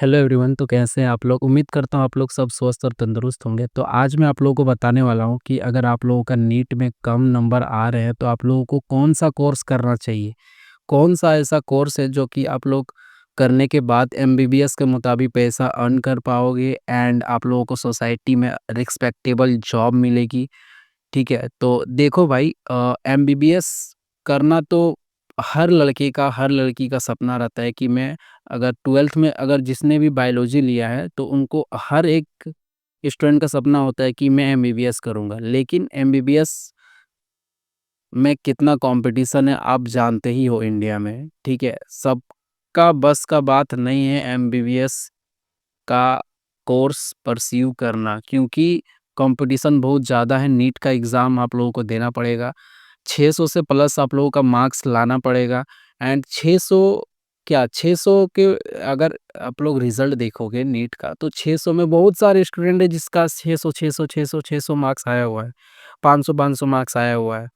Hello everyone. तो कैसे हैं आप लोग? उम्मीद करता हूँ आप लोग सब स्वस्थ और तंदुरुस्त होंगे। तो आज मैं आप लोगों को बताने वाला हूँ कि अगर आप लोगों का नीट में कम नंबर आ रहे हैं तो आप लोगों को कौन सा कोर्स करना चाहिए। कौन सा ऐसा कोर्स है जो कि आप लोग करने के बाद एमबीबीएस के मुताबिक पैसा अर्न कर पाओगे एंड आप लोगों को सोसाइटी में रिस्पेक्टेबल जॉब मिलेगी। ठीक है, तो देखो भाई, एमबीबीएस करना तो हर लड़की का सपना रहता है कि मैं अगर 12th में अगर जिसने भी बायोलॉजी लिया है तो उनको हर एक स्टूडेंट का सपना होता है कि मैं एमबीबीएस करूँगा। लेकिन एमबीबीएस में कितना कंपटीशन है आप जानते ही हो इंडिया में, ठीक है? सबका बस का बात नहीं है एमबीबीएस का कोर्स परस्यू करना, क्योंकि कंपटीशन बहुत ज़्यादा है। नीट का एग्ज़ाम आप लोगों को देना पड़ेगा। 600 से प्लस आप लोगों का मार्क्स लाना पड़ेगा एंड 600 क्या 600 के अगर आप लोग रिज़ल्ट देखोगे नीट का तो 600 में बहुत सारे स्टूडेंट हैं जिसका 600 मार्क्स आया हुआ है। 500 मार्क्स आया हुआ है।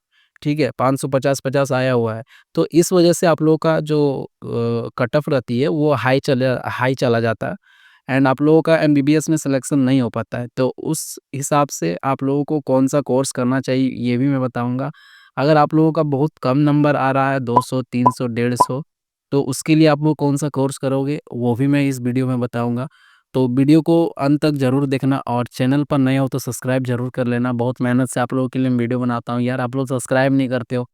ठीक है? 550 आया हुआ है। तो इस वजह से आप लोगों का जो कट ऑफ रहती है वो हाई चला जाता है एंड आप लोगों का एमबीबीएस में सिलेक्शन नहीं हो पाता है। तो उस हिसाब से आप लोगों को कौन-सा कोर्स करना चाहिए ये भी मैं बताऊँगा। अगर आप लोगों का बहुत कम नंबर आ रहा है 200, 300, 150, तो उसके लिए आप लोग कौन-सा कोर्स करोगे वो भी मैं इस वीडियो में बताऊँगा। तो वीडियो को अंत तक ज़रूर देखना और चैनल पर नए हो तो सब्सक्राइब ज़रूर कर लेना। बहुत मेहनत से आप लोगों के लिए मैं वीडियो बनाता हूँ यार, आप लोग सब्सक्राइब नहीं करते हो।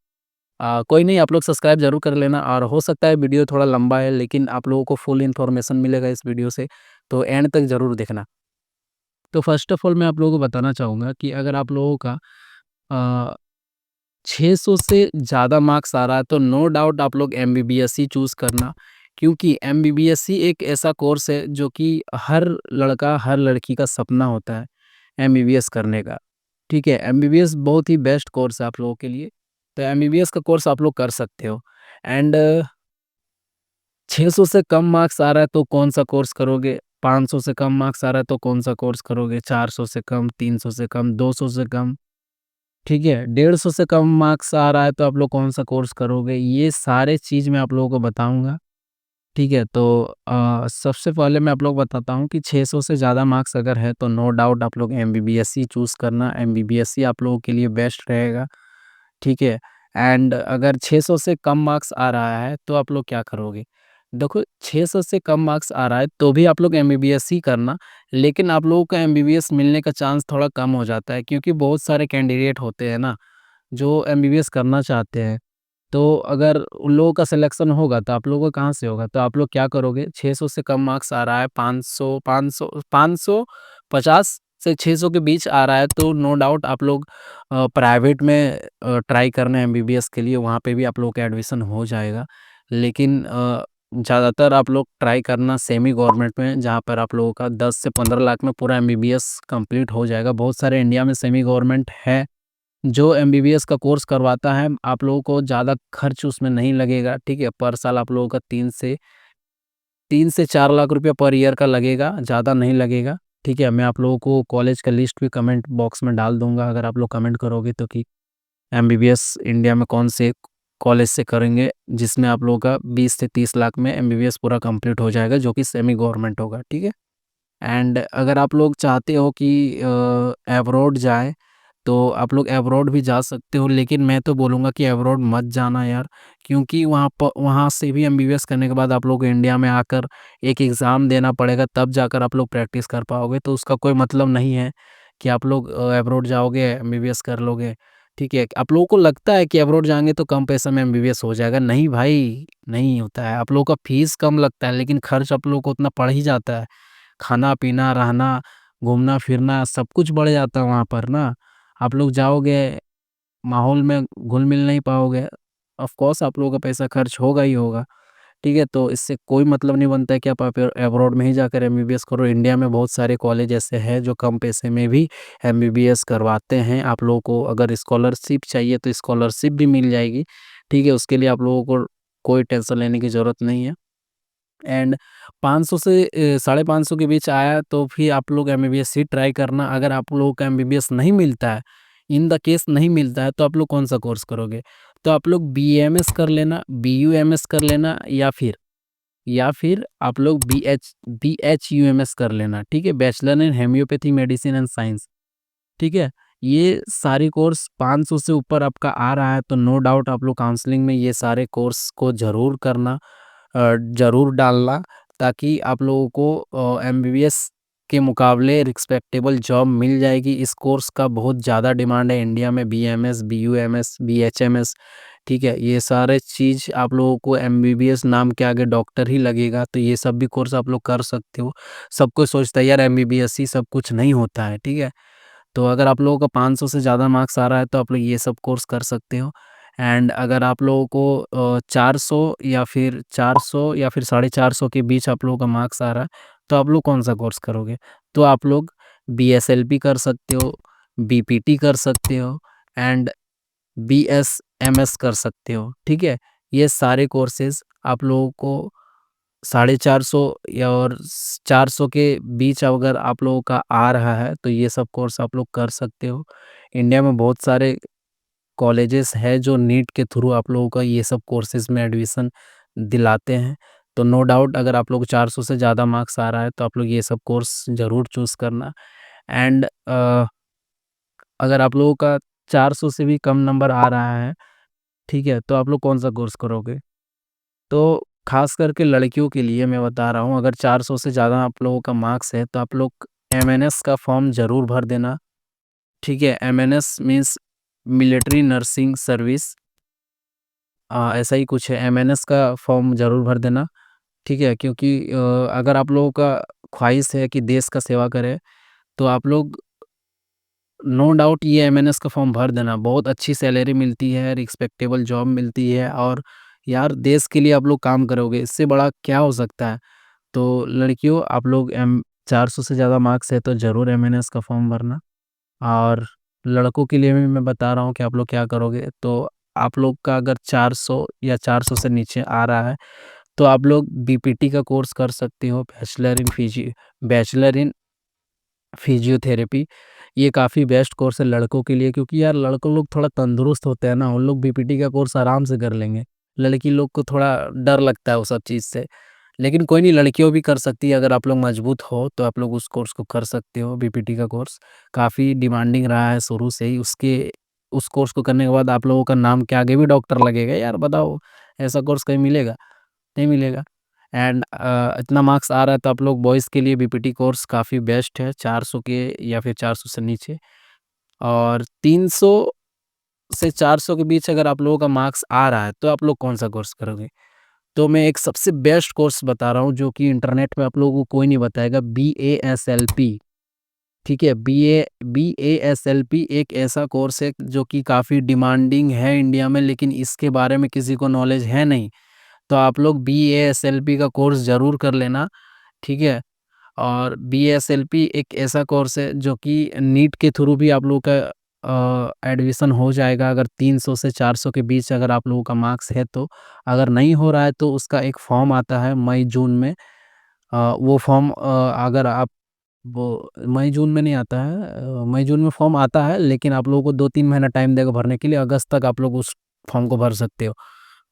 कोई नहीं, आप लोग सब्सक्राइब ज़रूर कर लेना और हो सकता है वीडियो थोड़ा लंबा है लेकिन आप लोगों को फुल इन्फॉर्मेशन मिलेगा इस वीडियो से, तो एंड तक ज़रूर देखना। तो फर्स्ट ऑफ ऑल मैं आप लोगों को बताना चाहूँगा कि अगर आप लोगों का अ, 600 से ज़्यादा मार्क्स आ रहा है तो नो डाउट आप लोग एमबीबीएस ही चूज़ करना, क्योंकि एमबीबीएस ही एक ऐसा कोर्स है जो कि हर लड़का, हर लड़की का सपना होता है एमबीबीएस करने का। ठीक है? एमबीबीएस बहुत ही बेस्ट कोर्स है आप लोगों के लिए, तो एमबीबीएस का कोर्स आप लोग कर सकते हो एंड 600 से कम मार्क्स आ रहा है तो कौन-सा कोर्स करोगे? 500 से कम मार्क्स आ रहा है तो कौन-सा कोर्स करोगे? 400 से कम, 300 से कम, 200 से कम, ठीक है? 150 से कम मार्क्स आ रहा है तो आप लोग कौन-सा कोर्स करोगे? ये सारे चीज़ मैं आप लोगों को बताऊँगा, ठीक है? तो सबसे पहले मैं आप लोग बताता हूँ कि 600 से ज़्यादा मार्क्स अगर है तो नो डाउट आप लोग एमबीबीएस ही चूज़ करना, एमबीबीएस ही आप लोगों के लिए बेस्ट रहेगा, ठीक है? एंड अगर 600 से कम मार्क्स आ रहा है तो आप लोग क्या करोगे? देखो, 600 से कम मार्क्स आ रहा है तो भी आप लोग एमबीबीएस ही करना, लेकिन आप लोगों का एमबीबीएस मिलने का चांस थोड़ा कम हो जाता है, क्योंकि बहुत सारे कैंडिडेट होते हैं ना, जो एमबीबीएस करना चाहते हैं। तो अगर उन लोगों का सिलेक्शन होगा तो आप लोगों का कहाँ से होगा? तो आप लोग क्या करोगे, 600 से कम मार्क्स आ रहा है, 550 से 600 के बीच आ रहा है तो नो डाउट आप लोग प्राइवेट में ट्राई करना एमबीबीएस के लिए, वहाँ पे भी आप लोगों का एडमिशन हो जाएगा। लेकिन ज़्यादातर आप लोग ट्राई करना सेमी गवर्नमेंट में, जहाँ पर आप लोगों का 10 से 15 लाख में पूरा एमबीबीएस कंप्लीट हो जाएगा। बहुत सारे इंडिया में सेमी गवर्नमेंट है जो एमबीबीएस का कोर्स करवाता है। आप लोगों को ज़्यादा खर्च उसमें नहीं लगेगा, ठीक है? पर साल आप लोगों का 3 से 4 लाख रुपया पर ईयर का लगेगा, ज़्यादा नहीं लगेगा, ठीक है? मैं आप लोगों को कॉलेज का लिस्ट भी कमेंट बॉक्स में डाल दूँगा अगर आप लोग कमेंट करोगे तो, कि एमबीबीएस इंडिया में कौन से कॉलेज से करेंगे, जिसमें आप लोगों का 20 से 30 लाख में एमबीबीएस पूरा कंप्लीट हो जाएगा, जो कि सेमी गवर्नमेंट होगा, ठीक है? एंड अगर आप लोग चाहते हो कि अब्रॉड जाएँ, तो आप लोग अब्रॉड भी जा सकते हो, लेकिन मैं तो बोलूँगा कि अब्रॉड मत जाना यार, क्योंकि वहाँ से भी एमबीबीएस करने के बाद आप लोग को इंडिया में आकर एक एग्ज़ाम देना पड़ेगा, तब जाकर आप लोग प्रैक्टिस कर पाओगे। तो उसका कोई मतलब नहीं है कि आप लोग अब्रॉड जाओगे, एमबीबीएस कर लोगे, ठीक है? आप लोगों को लगता है कि अब्रॉड जाएँगे तो कम पैसे में एमबीबीएस हो जाएगा। नहीं भाई, नहीं होता है। आप लोगों का फीस कम लगता है, लेकिन खर्च आप लोगों को उतना पड़ ही जाता है। खाना-पीना, रहना, घूमना-फिरना सब कुछ बढ़ जाता है वहाँ पर ना। आप लोग जाओगे, माहौल में घुल-मिल नहीं पाओगे। ऑफ़ कोर्स आप लोगों का पैसा खर्च होगा ही होगा, ठीक है? तो इससे कोई मतलब नहीं बनता है कि आप अब्रॉड में ही जाकर एमबीबीएस करो। इंडिया में बहुत सारे कॉलेज ऐसे हैं जो कम पैसे में भी एमबीबीएस करवाते हैं। आप लोगों को अगर स्कॉलरशिप चाहिए तो स्कॉलरशिप भी मिल जाएगी, ठीक है? उसके लिए आप लोगों को कोई टेंशन लेने की ज़रूरत नहीं है। एंड 500 से 550 के बीच आया तो फिर आप लोग एमबीबीएस ही ट्राई करना। अगर आप लोगों का एमबीबीएस नहीं मिलता है, इन द केस नहीं मिलता है, तो आप लोग कौन-सा कोर्स करोगे? तो आप लोग बीएमएस कर लेना, बीयूएमएस कर लेना, या फिर या फिर आप लोग BHUMS कर लेना, ठीक है, bachelor in homeopathy medicine and science, ठीक है। ये सारे कोर्स 500 से ऊपर आपका आ रहा है, तो नो डाउट आप लोग काउंसलिंग में ये सारे कोर्स को ज़रूर करना, ज़रूर डालना, ताकि आप लोगों को MBBS के मुकाबले रिस्पेक्टेबल जॉब मिल जाएगी। इस कोर्स का बहुत ज़्यादा डिमांड है इंडिया में, BMS, BUMS, BHMS, ठीक है। ये सारे चीज़ आप लोगों को MBBS नाम के आगे डॉक्टर ही लगेगा, तो ये सब भी कोर्स आप लोग कर सकते हो। सब कोई सोचता है यार MBBS ही सब कुछ, नहीं होता है, ठीक है। तो अगर आप लोगों का 500 से ज़्यादा मार्क्स आ रहा है तो आप लोग ये सब कोर्स कर सकते हो। एंड अगर आप लोगों को 400 या फिर 450 के बीच आप लोगों का मार्क्स आ रहा है, तो आप लोग कौन सा कोर्स करोगे? तो आप लोग BSLP कर सकते हो, BPT कर सकते हो एंड BSMS कर सकते हो, ठीक है। ये सारे कोर्सेज आप लोगों को 450 या और 400 के बीच अगर आप लोगों का आ रहा है, तो ये सब कोर्स आप लोग कर सकते हो। इंडिया में बहुत सारे कॉलेजेस हैं जो नीट के थ्रू आप लोगों का ये सब कोर्सेज में एडमिशन दिलाते हैं। तो नो डाउट अगर आप लोग को 400 से ज़्यादा मार्क्स आ रहा है, तो आप लोग ये सब कोर्स ज़रूर चूज़ करना। एंड अगर आप लोगों का 400 से भी कम नंबर आ रहा है, ठीक है, तो आप लोग कौन सा कोर्स करोगे? तो खास करके लड़कियों के लिए मैं बता रहा हूँ, अगर 400 से ज़्यादा आप लोगों का मार्क्स है, तो आप लोग MNS का फॉर्म ज़रूर भर देना, ठीक है। MNS means military nursing service, ऐसा ही कुछ है। MNS का फॉर्म ज़रूर भर देना, ठीक है, क्योंकि अगर आप लोगों का ख्वाहिश है कि देश का सेवा करें, तो आप लोग नो डाउट ये MNS का फॉर्म भर देना। बहुत अच्छी सैलरी मिलती है, रिस्पेक्टेबल जॉब मिलती है, और यार देश के लिए आप लोग काम करोगे, इससे बड़ा क्या हो सकता है। तो लड़कियों आप लोग 400 से ज़्यादा मार्क्स है तो ज़रूर MNS का फॉर्म भरना। और लड़कों के लिए भी मैं बता रहा हूँ कि आप लोग क्या करोगे, तो आप लोग का अगर 400 या 400 से नीचे आ रहा है, तो आप लोग BPT का कोर्स कर सकते हो, बैचलर इन फिजियोथेरेपी। ये काफ़ी बेस्ट कोर्स है लड़कों के लिए, क्योंकि यार लड़कों लोग थोड़ा तंदुरुस्त होते हैं ना, उन लोग BPT का कोर्स आराम से कर लेंगे। लड़की लोग को थोड़ा डर लगता है वो सब चीज़ से। लेकिन कोई नहीं, लड़कियों भी कर सकती है, अगर आप लोग मजबूत हो तो आप लोग उस कोर्स को कर सकते हो। BPT का कोर्स काफ़ी डिमांडिंग रहा है शुरू से ही। उस कोर्स को करने के बाद आप लोगों का नाम के आगे भी डॉक्टर लगेगा। यार बताओ, ऐसा कोर्स कहीं मिलेगा? नहीं मिलेगा। एंड इतना मार्क्स आ रहा है तो आप लोग बॉयज़ के लिए BPT कोर्स काफ़ी बेस्ट है, 400 के या फिर 400 से नीचे। और 300 से 400 के बीच अगर आप लोगों का मार्क्स आ रहा है, तो आप लोग कौन सा कोर्स करोगे? तो मैं एक सबसे बेस्ट कोर्स बता रहा हूँ जो कि इंटरनेट पे आप लोगों को कोई नहीं बताएगा, BASLP, ठीक है। BASLP एक ऐसा कोर्स है जो कि काफ़ी डिमांडिंग है इंडिया में, लेकिन इसके बारे में किसी को नॉलेज है नहीं। तो आप लोग BASLP का कोर्स ज़रूर कर लेना, ठीक है। और BASLP एक ऐसा कोर्स है जो कि नीट के थ्रू भी आप लोगों का एडमिशन हो जाएगा, अगर 300 से 400 के बीच अगर आप लोगों का मार्क्स है तो। अगर नहीं हो रहा है तो उसका एक फॉर्म आता है मई-जून में। वो फॉर्म अगर आप वो मई-जून में नहीं आता है, मई-जून में फॉर्म आता है, लेकिन आप लोगों को 2-3 महीना टाइम देगा भरने के लिए, अगस्त तक आप लोग उस फॉर्म को भर सकते हो।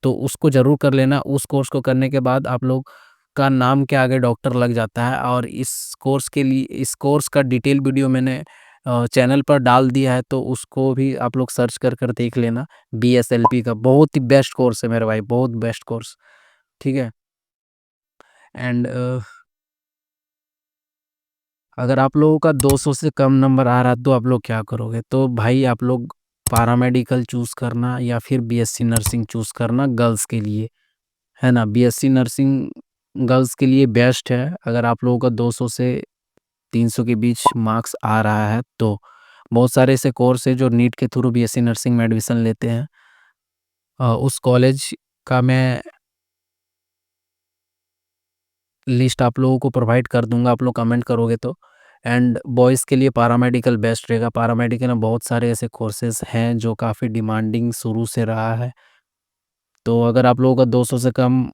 तो उसको ज़रूर कर लेना। उस कोर्स को करने के बाद आप लोग का नाम के आगे डॉक्टर लग जाता है। और इस कोर्स का डिटेल वीडियो मैंने चैनल पर डाल दिया है, तो उसको भी आप लोग सर्च कर देख लेना। BSLP का बहुत ही बेस्ट कोर्स है मेरे भाई, बहुत बेस्ट कोर्स, ठीक है। एंड अगर आप लोगों का 200 से कम नंबर आ रहा है, तो आप लोग क्या करोगे? तो भाई आप लोग पैरामेडिकल चूज़ करना या फिर BSc नर्सिंग चूज़ करना गर्ल्स के लिए, है ना। BSc नर्सिंग गर्ल्स के लिए बेस्ट है, अगर आप लोगों का 200 से 300 के बीच मार्क्स आ रहा है तो। बहुत सारे ऐसे कोर्स है जो नीट के थ्रू BSc नर्सिंग में एडमिशन लेते हैं। उस कॉलेज का मैं लिस्ट आप लोगों को प्रोवाइड कर दूंगा, आप लोग कमेंट करोगे तो। एंड बॉयज़ के लिए पैरामेडिकल बेस्ट रहेगा। पैरामेडिकल में बहुत सारे ऐसे कोर्सेज हैं जो काफ़ी डिमांडिंग शुरू से रहा है। तो अगर आप लोगों का 200 से कम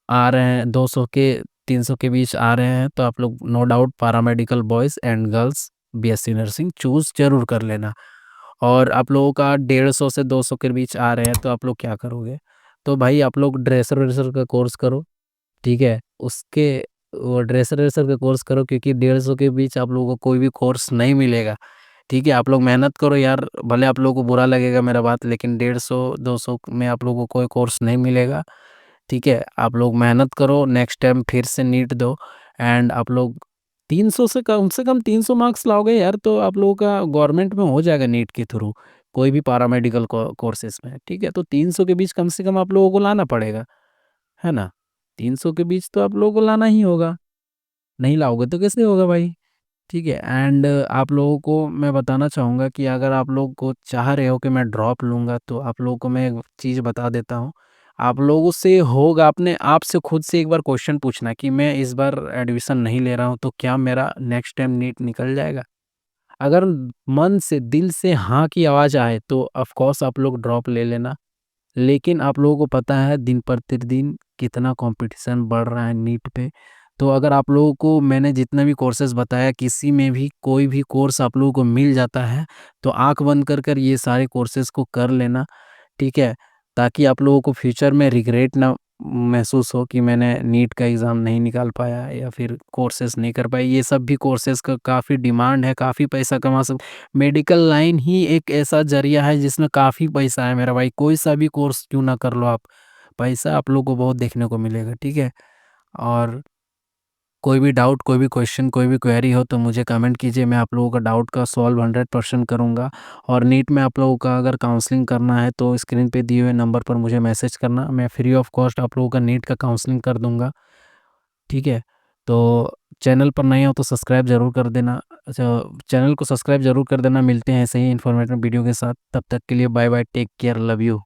आ रहे हैं, 200 के 300 के बीच आ रहे हैं, तो आप लोग no doubt paramedical boys and girls BSc nursing choose ज़रूर कर लेना। और आप लोगों का 150 से 200 के बीच आ रहे हैं, तो आप लोग क्या करोगे? तो भाई आप लोग ड्रेसर वेसर का कोर्स करो, ठीक है? उसके वो ड्रेसर वेसर का कोर्स करो, क्योंकि 150 के बीच आप लोगों को कोई भी कोर्स नहीं मिलेगा। ठीक है? आप लोग मेहनत करो यार, भले आप लोगों को बुरा लगेगा मेरा बात, लेकिन 150-200 में आप लोगों को कोई कोर्स नहीं मिलेगा। ठीक है? आप लोग मेहनत करो, नेक्स्ट टाइम फिर से नीट दो, एंड आप लोग 300 से कम 300 मार्क्स लाओगे यार, तो आप लोगों का गवर्नमेंट में हो जाएगा नीट के थ्रू, कोई भी पैरामेडिकल कोर्सेज़ में। ठीक है? तो 300 के बीच कम से कम आप लोगों को लाना पड़ेगा, है ना? 300 के बीच तो आप लोगों को लाना ही होगा, नहीं लाओगे तो कैसे होगा भाई? ठीक है? एंड आप लोगों को मैं बताना चाहूँगा कि अगर आप लोग को चाह रहे हो कि मैं ड्रॉप लूँगा, तो आप लोगों को मैं एक चीज़ बता देता हूँ। आप लोगों से होगा, अपने आप से खुद से एक बार क्वेश्चन पूछना कि मैं इस बार एडमिशन नहीं ले रहा हूँ, तो क्या मेरा नेक्स्ट टाइम नीट निकल जाएगा? अगर मन से, दिल से हाँ की आवाज़ आए, तो ऑफ़ कोर्स आप लोग ड्रॉप ले लेना। लेकिन आप लोगों को पता है दिन प्रतिदिन कितना कंपटीशन बढ़ रहा है नीट पे। तो अगर आप लोगों को मैंने जितने भी कोर्सेज़ बताया, किसी में भी कोई भी कोर्स आप लोगों को मिल जाता है, तो आँख बंद कर कर ये सारे कोर्सेज़ को कर लेना, ठीक है? ताकि आप लोगों को फ्यूचर में रिग्रेट ना महसूस हो कि मैंने नीट का एग्ज़ाम नहीं निकाल पाया या फिर कोर्सेज़ नहीं कर पाई। ये सब भी कोर्सेज़ का काफ़ी डिमांड है, काफ़ी पैसा कमा सक मेडिकल लाइन ही एक ऐसा ज़रिया है जिसमें काफ़ी पैसा है मेरा भाई, कोई सा भी कोर्स क्यों ना कर लो आप, पैसा आप लोग को बहुत देखने को मिलेगा, ठीक है? और कोई भी डाउट, कोई भी क्वेश्चन, कोई भी क्वेरी हो तो मुझे कमेंट कीजिए, मैं आप लोगों का डाउट का सॉल्व 100% करूँगा। और नीट में आप लोगों का अगर काउंसलिंग करना है तो स्क्रीन पे दिए हुए नंबर पर मुझे मैसेज करना, मैं फ्री ऑफ कॉस्ट आप लोगों का नीट का काउंसलिंग कर दूँगा, ठीक है? तो चैनल पर नए हो तो सब्सक्राइब ज़रूर कर देना। अच्छा, चैनल को सब्सक्राइब ज़रूर कर देना। मिलते हैं ऐसे ही इन्फॉर्मेटिव वीडियो के साथ, तब तक के लिए bye bye, take care, love you.